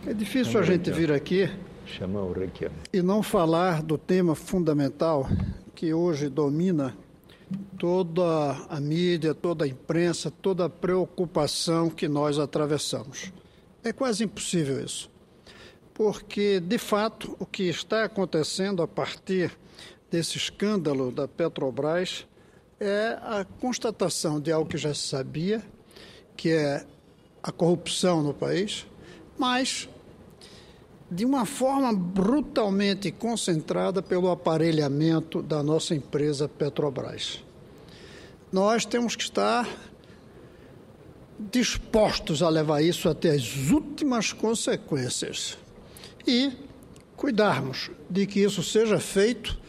É difícil a gente vir aqui e não falar do tema fundamental que hoje domina toda a mídia, toda a imprensa, toda a preocupação que nós atravessamos. É quase impossível isso, porque, de fato, o que está acontecendo a partir desse escândalo da Petrobras é a constatação de algo que já se sabia, que é a corrupção no país, mas de uma forma brutalmente concentrada pelo aparelhamento da nossa empresa Petrobras. Nós temos que estar dispostos a levar isso até as últimas consequências e cuidarmos de que isso seja feito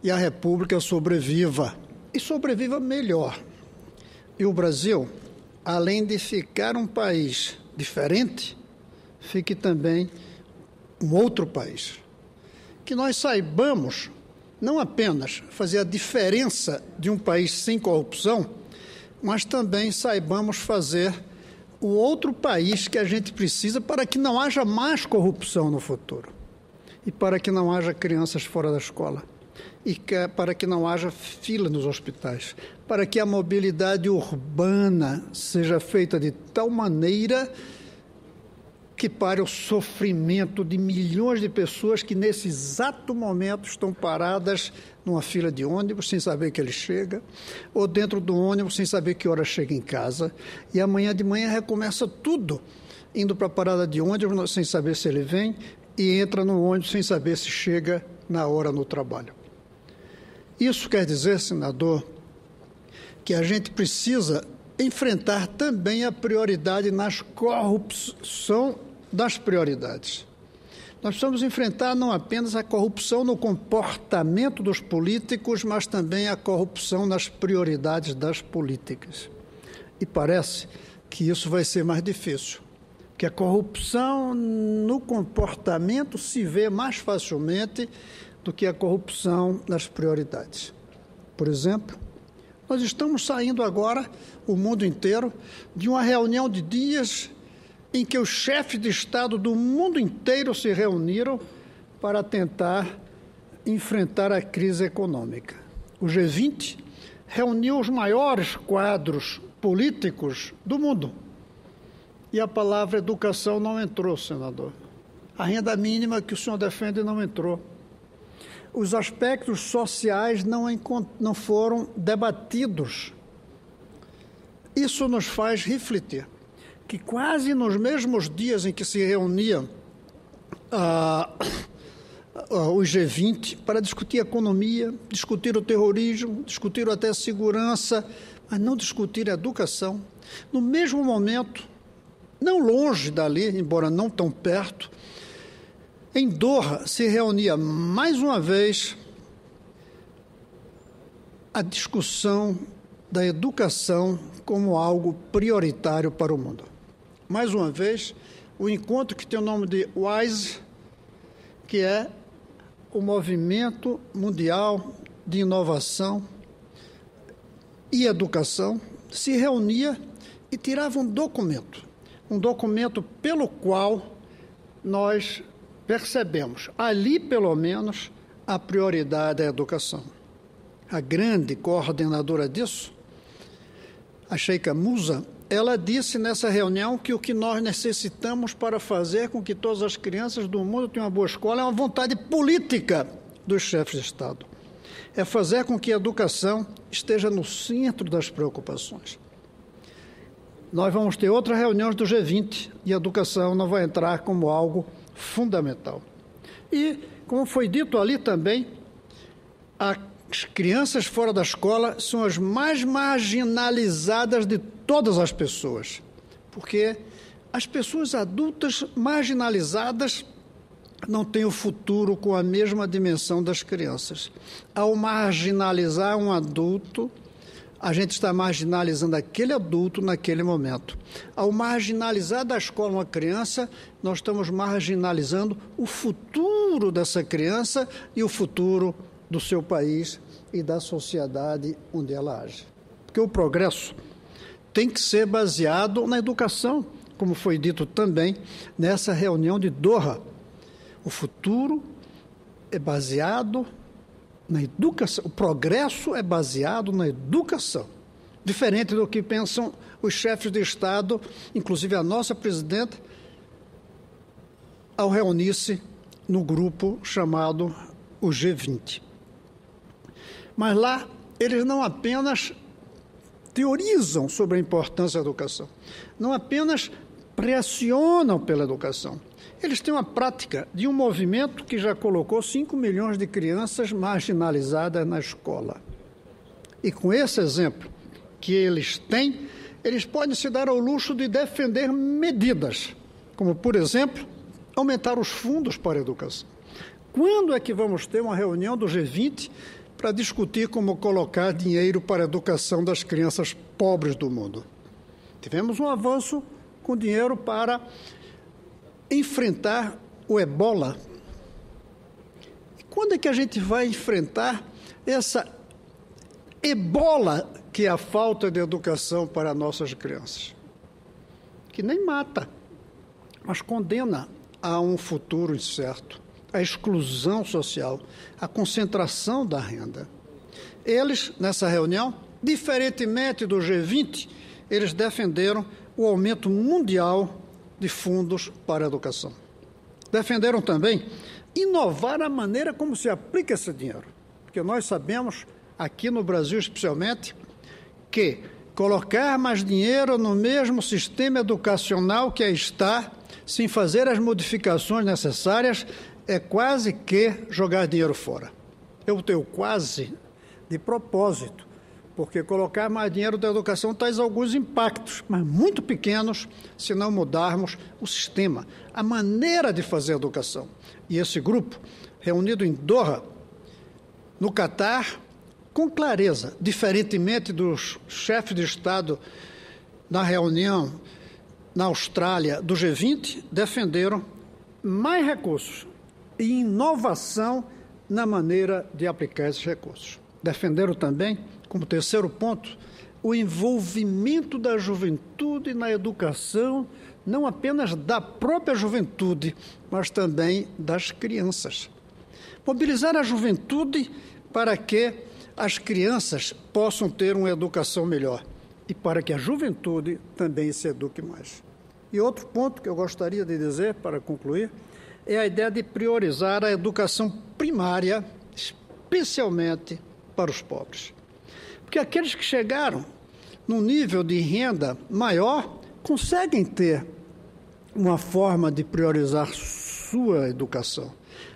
e a República sobreviva, e sobreviva melhor. E o Brasil, além de ficar um país diferente, fique também um outro país. Que nós saibamos não apenas fazer a diferença de um país sem corrupção, mas também saibamos fazer o outro país que a gente precisa para que não haja mais corrupção no futuro e para que não haja crianças fora da escola e para que não haja fila nos hospitais, para que a mobilidade urbana seja feita de tal maneira que pare o sofrimento de milhões de pessoas que nesse exato momento estão paradas numa fila de ônibus sem saber que ele chega, ou dentro do ônibus sem saber que hora chega em casa, e amanhã de manhã recomeça tudo, indo para a parada de ônibus sem saber se ele vem, e entra no ônibus sem saber se chega na hora no trabalho. Isso quer dizer, senador, que a gente precisa enfrentar também a prioridade nas corrupção das prioridades. Nós precisamos enfrentar não apenas a corrupção no comportamento dos políticos, mas também a corrupção nas prioridades das políticas. E parece que isso vai ser mais difícil, porque a corrupção no comportamento se vê mais facilmente do que a corrupção nas prioridades. Por exemplo, nós estamos saindo agora, o mundo inteiro, de uma reunião de dias em que os chefes de Estado do mundo inteiro se reuniram para tentar enfrentar a crise econômica. O G20 reuniu os maiores quadros políticos do mundo. E a palavra educação não entrou, senador. A renda mínima que o senhor defende não entrou. Os aspectos sociais não foram debatidos. Isso nos faz refletir que quase nos mesmos dias em que se reuniam o G20 para discutir economia, discutir o terrorismo, discutir até a segurança, mas não discutir a educação, no mesmo momento, não longe dali, embora não tão perto, em Doha se reunia mais uma vez a discussão da educação como algo prioritário para o mundo. Mais uma vez, o encontro que tem o nome de WISE, que é o Movimento Mundial de Inovação e Educação, se reunia e tirava um documento pelo qual nós percebemos, ali pelo menos, a prioridade é a educação. A grande coordenadora disso, a Sheikha Musa, ela disse nessa reunião que o que nós necessitamos para fazer com que todas as crianças do mundo tenham uma boa escola é uma vontade política dos chefes de Estado. É fazer com que a educação esteja no centro das preocupações. Nós vamos ter outras reuniões do G20 e a educação não vai entrar como algo fundamental. E, como foi dito ali também, as crianças fora da escola são as mais marginalizadas de todas as pessoas, porque as pessoas adultas marginalizadas não têm o futuro com a mesma dimensão das crianças. Ao marginalizar um adulto, a gente está marginalizando aquele adulto naquele momento. Ao marginalizar da escola uma criança, nós estamos marginalizando o futuro dessa criança e o futuro do seu país e da sociedade onde ela age. Porque o progresso tem que ser baseado na educação. como foi dito também nessa reunião de Doha. O futuro é baseado na educação, o progresso é baseado na educação. Diferente do que pensam os chefes de Estado, inclusive a nossa presidenta, ao reunir-se no grupo chamado o G20. Mas lá eles não apenas teorizam sobre a importância da educação, não apenas pressionam pela educação. Eles têm uma prática de um movimento que já colocou 5 milhões de crianças marginalizadas na escola. E com esse exemplo que eles têm, eles podem se dar ao luxo de defender medidas, como, por exemplo, aumentar os fundos para a educação. Quando é que vamos ter uma reunião do G20 para discutir como colocar dinheiro para a educação das crianças pobres do mundo? Tivemos um avanço com dinheiro para enfrentar o ebola. E quando é que a gente vai enfrentar essa ebola que é a falta de educação para nossas crianças? Que nem mata, mas condena a um futuro incerto, a exclusão social, a concentração da renda. Eles, nessa reunião, diferentemente do G20, eles defenderam o aumento mundial de fundos para a educação. Defenderam também inovar a maneira como se aplica esse dinheiro, porque nós sabemos, aqui no Brasil especialmente, que colocar mais dinheiro no mesmo sistema educacional que aí está, sem fazer as modificações necessárias, é quase que jogar dinheiro fora. Eu tenho quase de propósito, porque colocar mais dinheiro da educação traz alguns impactos, mas muito pequenos, se não mudarmos o sistema, a maneira de fazer a educação. E esse grupo, reunido em Doha, no Catar, com clareza, diferentemente dos chefes de Estado na reunião na Austrália do G20, defenderam mais recursos e inovação na maneira de aplicar esses recursos. Defenderam também, como terceiro ponto, o envolvimento da juventude na educação, não apenas da própria juventude, mas também das crianças. Mobilizar a juventude para que as crianças possam ter uma educação melhor e para que a juventude também se eduque mais. E outro ponto que eu gostaria de dizer, para concluir, é a ideia de priorizar a educação primária, especialmente para os pobres. Porque aqueles que chegaram num nível de renda maior conseguem ter uma forma de priorizar sua educação.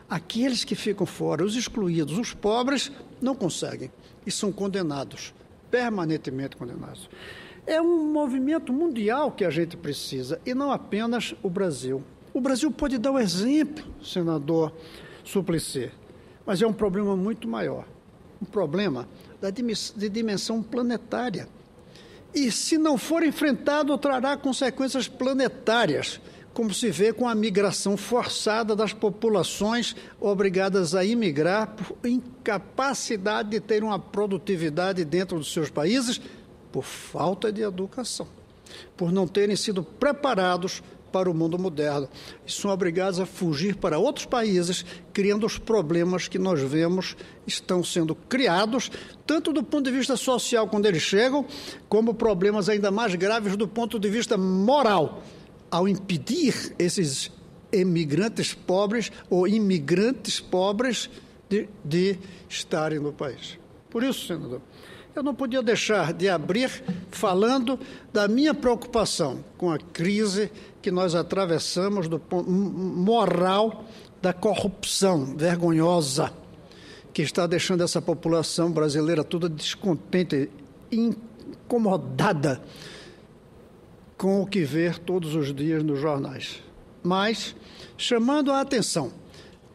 Aqueles que ficam fora, os excluídos, os pobres, não conseguem e são condenados, permanentemente condenados. É um movimento mundial que a gente precisa e não apenas o Brasil. O Brasil pode dar o exemplo, senador Suplicy, mas é um problema muito maior, um problema de dimensão planetária. E, se não for enfrentado, trará consequências planetárias, como se vê com a migração forçada das populações obrigadas a imigrar por incapacidade de ter uma produtividade dentro dos seus países, por falta de educação, por não terem sido preparados para o mundo moderno. E são obrigados a fugir para outros países, criando os problemas que nós vemos estão sendo criados, tanto do ponto de vista social, quando eles chegam, como problemas ainda mais graves do ponto de vista moral, ao impedir esses emigrantes pobres ou imigrantes pobres de estarem no país. Por isso, senador, eu não podia deixar de abrir falando da minha preocupação com a crise que nós atravessamos do ponto moral da corrupção vergonhosa que está deixando essa população brasileira toda descontente, incomodada com o que vê todos os dias nos jornais. Mas chamando a atenção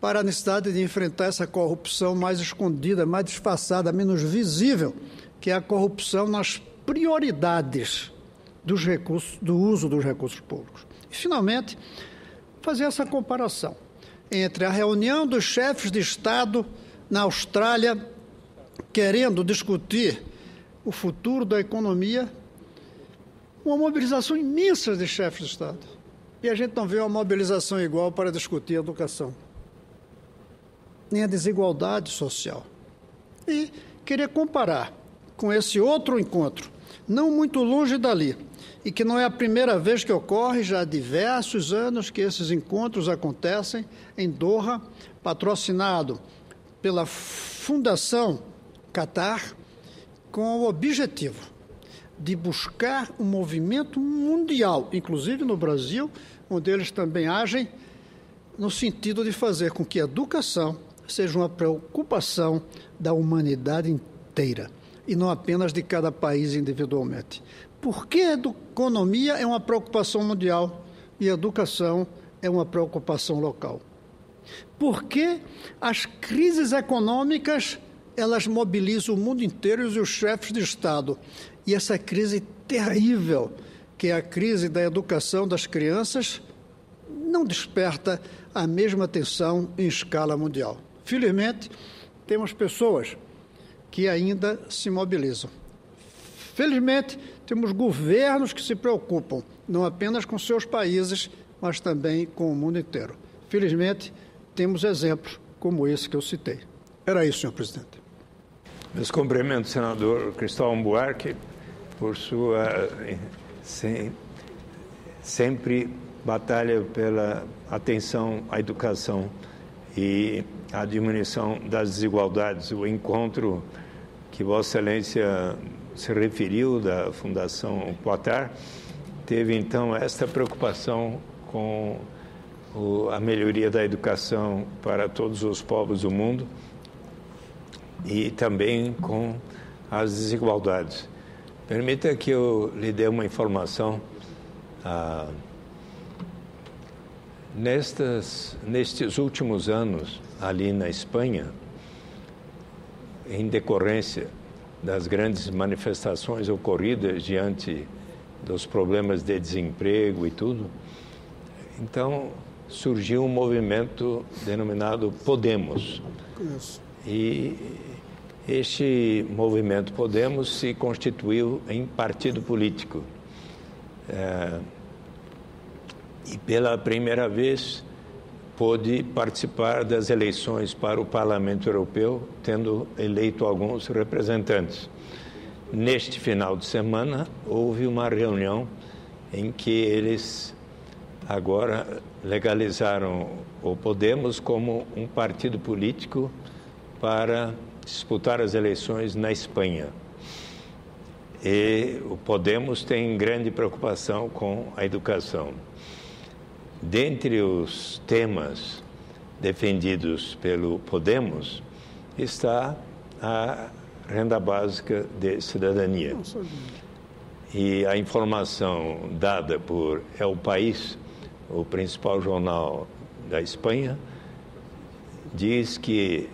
para a necessidade de enfrentar essa corrupção mais escondida, mais disfarçada, menos visível, que é a corrupção nas prioridades dos recursos, do uso dos recursos públicos. E, finalmente, fazer essa comparação entre a reunião dos chefes de Estado na Austrália, querendo discutir o futuro da economia, uma mobilização imensa de chefes de Estado. E a gente não vê uma mobilização igual para discutir a educação, nem a desigualdade social. E queria comparar com esse outro encontro, não muito longe dali, e que não é a primeira vez que ocorre, já há diversos anos que esses encontros acontecem em Doha, patrocinado pela Fundação Qatar, com o objetivo de buscar um movimento mundial, inclusive no Brasil, onde eles também agem no sentido de fazer com que a educação seja uma preocupação da humanidade inteira e não apenas de cada país individualmente. Por que a economia é uma preocupação mundial e a educação é uma preocupação local? Por que as crises econômicas elas mobilizam o mundo inteiro e os chefes de Estado? E essa crise terrível, que é a crise da educação das crianças, não desperta a mesma atenção em escala mundial. Felizmente, temos pessoas que ainda se mobilizam. Felizmente, temos governos que se preocupam, não apenas com seus países, mas também com o mundo inteiro. Felizmente, temos exemplos como esse que eu citei. Era isso, senhor presidente. Meus cumprimentos, senador Cristóvão Buarque, por sua sempre batalha pela atenção à educação e à diminuição das desigualdades. O encontro que Vossa Excelência se referiu da Fundação Qatar teve, então, esta preocupação com a melhoria da educação para todos os povos do mundo e também com as desigualdades. Permita que eu lhe dê uma informação. Nestes últimos anos, ali na Espanha, em decorrência das grandes manifestações ocorridas diante dos problemas de desemprego e tudo, então surgiu um movimento denominado Podemos. E este movimento Podemos se constituiu em partido político. E pela primeira vez pôde participar das eleições para o Parlamento Europeu, tendo eleito alguns representantes. Neste final de semana, houve uma reunião em que eles agora legalizaram o Podemos como um partido político para disputar as eleições na Espanha. E o Podemos tem grande preocupação com a educação. Dentre os temas defendidos pelo Podemos está a renda básica de cidadania. E a informação dada por El País, o principal jornal da Espanha, diz que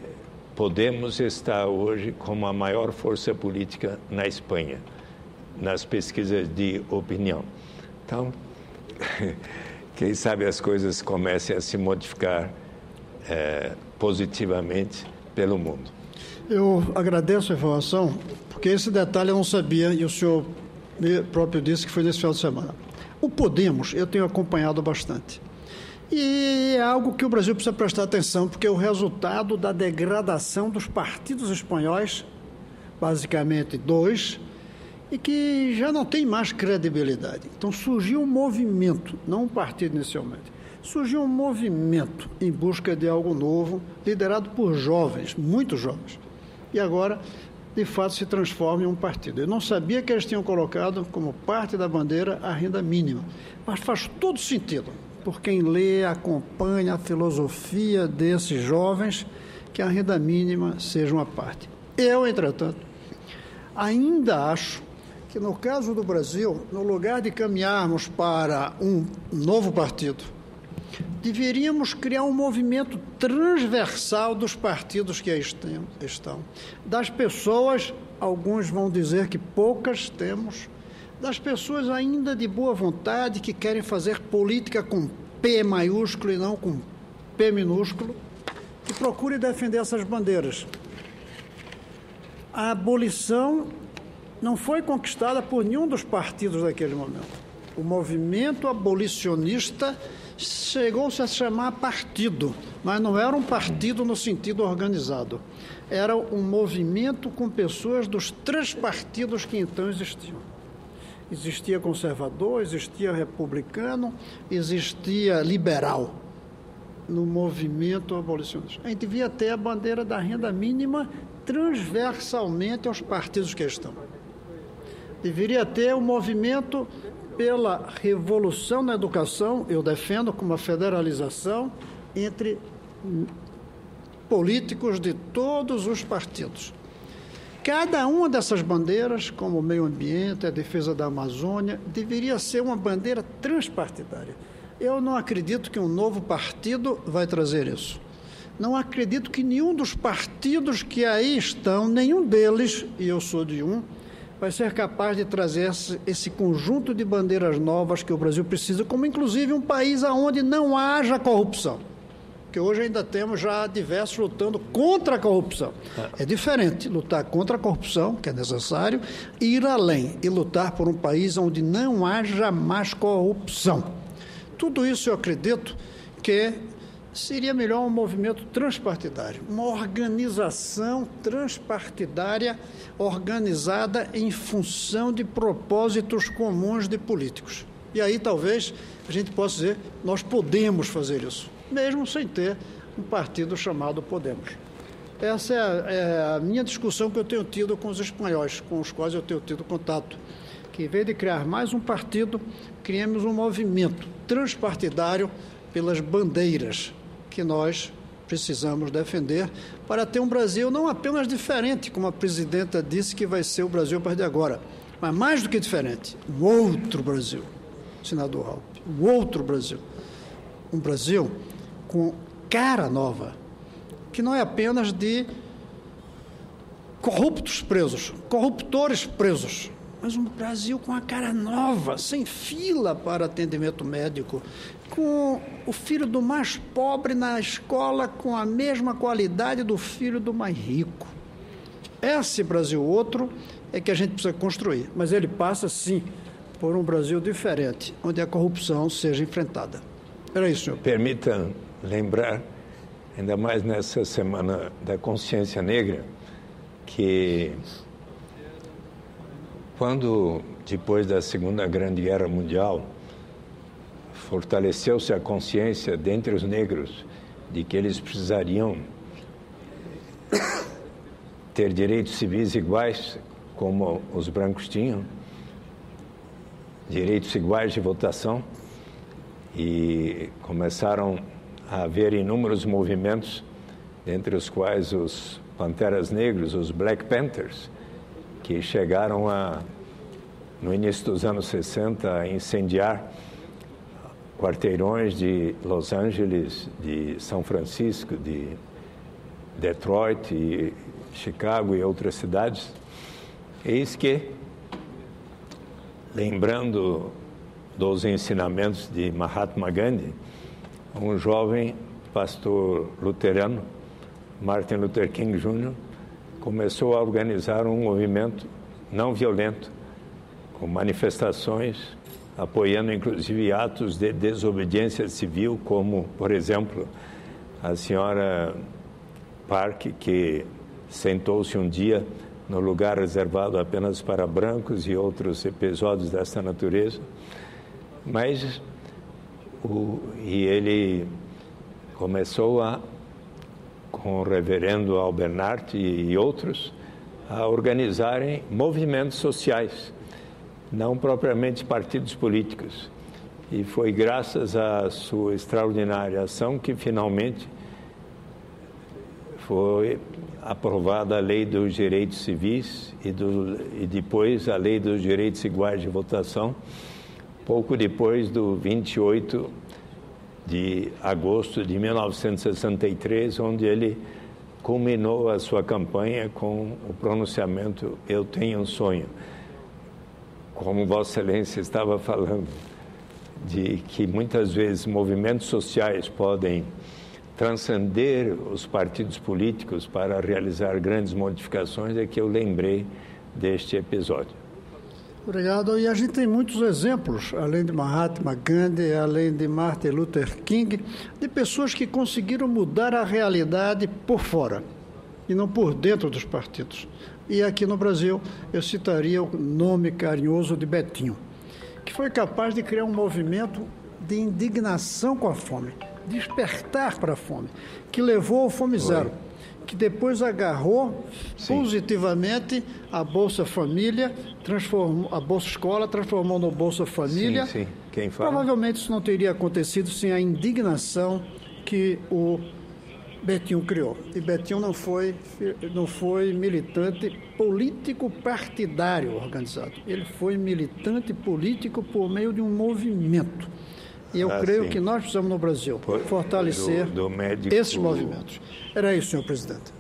Podemos está hoje como a maior força política na Espanha, nas pesquisas de opinião. Então, quem sabe as coisas comecem a se modificar positivamente pelo mundo. Eu agradeço a informação, porque esse detalhe eu não sabia e o senhor próprio disse que foi nesse final de semana. O Podemos eu tenho acompanhado bastante. E é algo que o Brasil precisa prestar atenção, porque é o resultado da degradação dos partidos espanhóis, basicamente dois, e que já não tem mais credibilidade. Então surgiu um movimento, não um partido inicialmente, surgiu um movimento em busca de algo novo, liderado por jovens, muito jovens. E agora, de fato, se transforma em um partido. Eu não sabia que eles tinham colocado como parte da bandeira a renda mínima, mas faz todo sentido, por quem lê, acompanha a filosofia desses jovens, que a renda mínima seja uma parte. Eu, entretanto, ainda acho que no caso do Brasil, no lugar de caminharmos para um novo partido, deveríamos criar um movimento transversal dos partidos que aí estão, das pessoas, alguns vão dizer que poucas temos, das pessoas ainda de boa vontade que querem fazer política com P maiúsculo e não com P minúsculo, que procure defender essas bandeiras. A abolição não foi conquistada por nenhum dos partidos daquele momento. O movimento abolicionista chegou-se a chamar partido, mas não era um partido no sentido organizado. Era um movimento com pessoas dos 3 partidos que então existiam. Existia conservador, existia republicano, existia liberal no movimento abolicionista. A gente via até a bandeira da renda mínima transversalmente aos partidos que estão. Deveria ter um movimento pela revolução na educação, eu defendo como uma federalização entre políticos de todos os partidos. Cada uma dessas bandeiras, como o meio ambiente, a defesa da Amazônia, deveria ser uma bandeira transpartidária. Eu não acredito que um novo partido vai trazer isso. Não acredito que nenhum dos partidos que aí estão, nenhum deles, e eu sou de um, vai ser capaz de trazer esse conjunto de bandeiras novas que o Brasil precisa, como inclusive um país onde não haja corrupção. Porque hoje ainda temos já diversos lutando contra a corrupção. É diferente lutar contra a corrupção, que é necessário, e ir além e lutar por um país onde não haja mais corrupção. Tudo isso eu acredito que seria melhor um movimento transpartidário, uma organização transpartidária organizada em função de propósitos comuns de políticos. E aí talvez a gente possa dizer, nós podemos fazer isso, mesmo sem ter um partido chamado Podemos. Essa é a minha discussão que eu tenho tido com os espanhóis, com os quais eu tenho tido contato, que em vez de criar mais um partido, criemos um movimento transpartidário pelas bandeiras que nós precisamos defender para ter um Brasil não apenas diferente, como a presidenta disse que vai ser o Brasil a partir de agora, mas mais do que diferente, um outro Brasil, senador Raupp, um outro Brasil. Um Brasil com cara nova, que não é apenas de corruptos presos, corruptores presos, mas um Brasil com a cara nova, sem fila para atendimento médico, com o filho do mais pobre na escola com a mesma qualidade do filho do mais rico. Esse Brasil outro é que a gente precisa construir, mas ele passa, sim, por um Brasil diferente, onde a corrupção seja enfrentada. Era isso, senhor. Permita lembrar, ainda mais nessa Semana da Consciência Negra, que quando, depois da Segunda Grande Guerra Mundial, fortaleceu-se a consciência dentre os negros de que eles precisariam ter direitos civis iguais como os brancos tinham, direitos iguais de votação, e começaram a haver inúmeros movimentos, dentre os quais os Panteras Negros, os Black Panthers, que chegaram no início dos anos 60 a incendiar quarteirões de Los Angeles, de São Francisco, de Detroit, e Chicago e outras cidades. Eis que, lembrando dos ensinamentos de Mahatma Gandhi, um jovem pastor luterano, Martin Luther King Jr., começou a organizar um movimento não violento, com manifestações, apoiando inclusive atos de desobediência civil, como, por exemplo, a senhora Park, que sentou-se um dia no lugar reservado apenas para brancos, e outros episódios dessa natureza. Mas ele começou com o reverendo Albernhardt e outros, a organizarem movimentos sociais, não propriamente partidos políticos. E foi graças à sua extraordinária ação que finalmente foi aprovada a Lei dos Direitos Civis e depois a Lei dos Direitos Iguais de Votação, pouco depois do 28 de agosto de 1963, onde ele culminou a sua campanha com o pronunciamento "Eu tenho um sonho". Como Vossa Excelência estava falando, de que muitas vezes movimentos sociais podem transcender os partidos políticos para realizar grandes modificações, é que eu lembrei deste episódio. Obrigado. E a gente tem muitos exemplos, além de Mahatma Gandhi, além de Martin Luther King, de pessoas que conseguiram mudar a realidade por fora e não por dentro dos partidos. E aqui no Brasil eu citaria o nome carinhoso de Betinho, que foi capaz de criar um movimento de indignação com a fome, despertar para a fome, que levou ao Fome Zero, que depois agarrou positivamente a Bolsa Família, transformou a Bolsa Escola, transformou no Bolsa Família. Sim. Quem fala? Provavelmente isso não teria acontecido sem a indignação que o Betinho criou. E Betinho não foi militante político partidário organizado. Ele foi militante político por meio de um movimento. E eu creio que nós precisamos, no Brasil, fortalecer esses movimentos. Era isso, senhor presidente.